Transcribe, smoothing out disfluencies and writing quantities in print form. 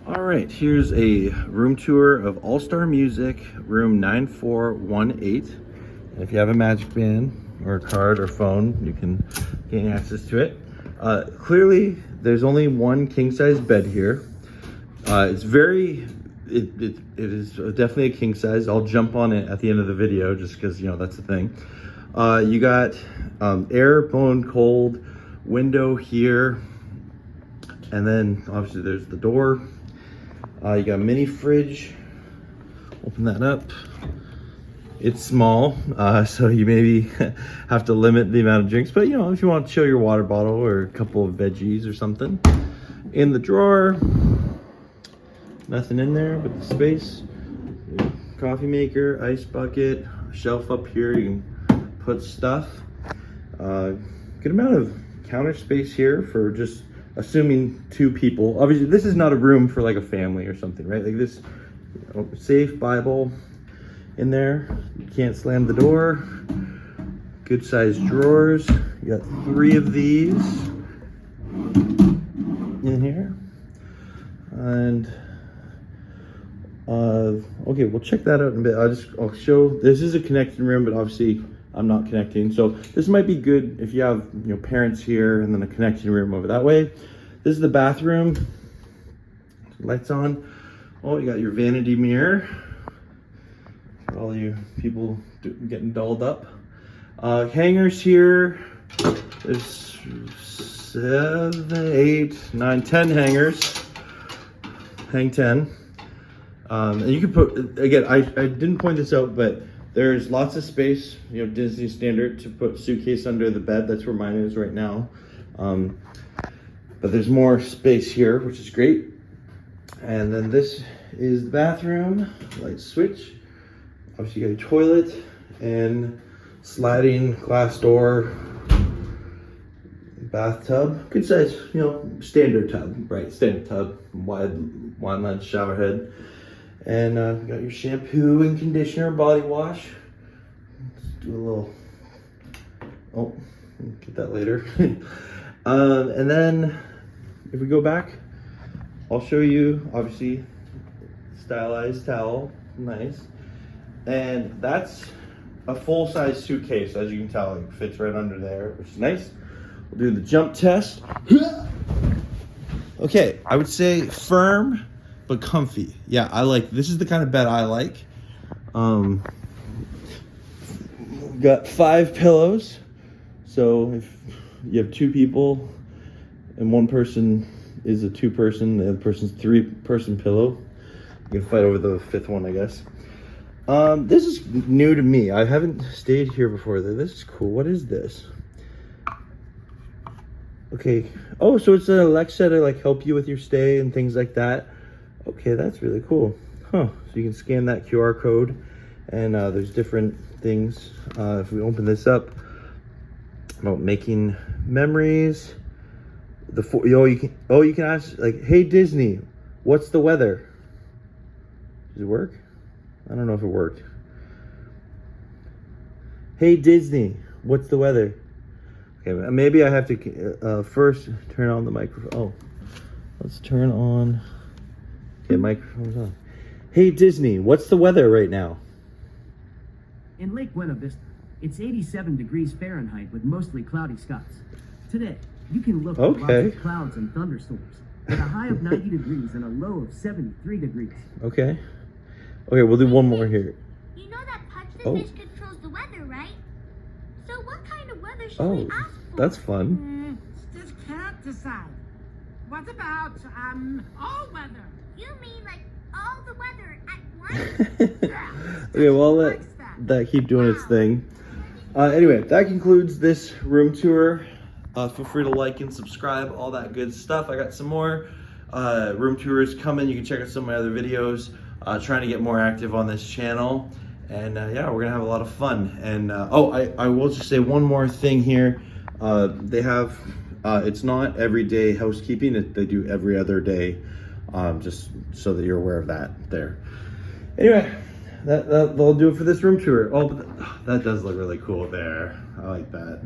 All right, here's a room tour of All Star Music, room 9418. And if you have a Magic Band or a card or phone, you can gain access to it. Clearly, there's only one king-size bed here. It's it is definitely a king size. I'll jump on it at the end of the video just because, you know, that's the thing. You got air, blown cold, window here. And then obviously there's the door. You got a mini fridge. Open that up. It's small, so you maybe have to limit the amount of drinks, but you know, if you want to chill your water bottle or a couple of veggies or something. In the drawer, nothing in there but the space. Coffee maker, ice bucket, shelf up here, you can put stuff. Good amount of counter space here for just assuming 2 people. Obviously, this is not a room for like a family or something, right? Like this, you know, safe Bible in there. You can't slam the door. Good sized drawers. You got 3 of these in here. And okay, we'll check that out in a bit. I'll show, this is a connecting room, but obviously I'm not connecting. So this might be good if you have, you know, parents here and then a connecting room over that way. This is the bathroom. Lights on. Oh, you got your vanity mirror. For all you people getting dolled up. Hangers here. There's 7, 8, 9, 10 hangers. Hang 10. And you can put, again, I didn't point this out, but there's lots of space, you know, Disney standard, to put suitcase under the bed. That's where mine is right now. But there's more space here, which is great. And then this is the bathroom, light switch. Obviously you got your toilet and sliding glass door, bathtub. Good size, you know, standard tub, right? Standard tub, wide ledge shower head. And you got your shampoo and conditioner, body wash. Let's do a little, oh, get that later. And then if we go back, I'll show you, obviously, stylized towel, nice. And that's a full-size suitcase, as you can tell, it fits right under there, which is nice. We'll do the jump test. Okay, I would say firm, but comfy. Yeah, this is the kind of bed I like. Got 5 pillows. So if you have 2 people and one person is a 2-person, the other person's 3-person pillow, you can fight over the 5th one, I guess. This is new to me. I haven't stayed here before. This is cool. What is this? Okay. Oh, so it's an Alexa to like help you with your stay and things like that. Okay, that's really cool. Huh. So you can scan that QR code, and there's different things. If we open this up, about making memories. You can ask like, hey Disney, what's the weather? Does it work? I don't know if it worked. Hey Disney, what's the weather? Okay, maybe I have to first turn on the microphone. Oh, let's turn on. Okay, microphone's on. Hey Disney, what's the weather right now? In Lake Buena Vista, it's 87 degrees Fahrenheit with mostly cloudy skies. Today, you can look for lots of clouds and thunderstorms with a high of 90 degrees and a low of 73 degrees. Okay. Okay, we'll do one more here. You know that touch the fish controls the weather, right? So what kind of weather should we ask for? That's fun. Just can't decide. What about, all weather? You mean like all the weather at once? Okay, well, I'll let that keep doing its thing. Anyway, that concludes this room tour. Feel free to like and subscribe, all that good stuff. I got some more room tours coming. You can check out some of my other videos. Trying to get more active on this channel. And yeah, we're gonna have a lot of fun. And I will just say one more thing here. They have, it's not everyday housekeeping. They do every other day, just so that you're aware of that there. Anyway, that'll do it for this room tour. Oh, but that does look really cool there. I like that.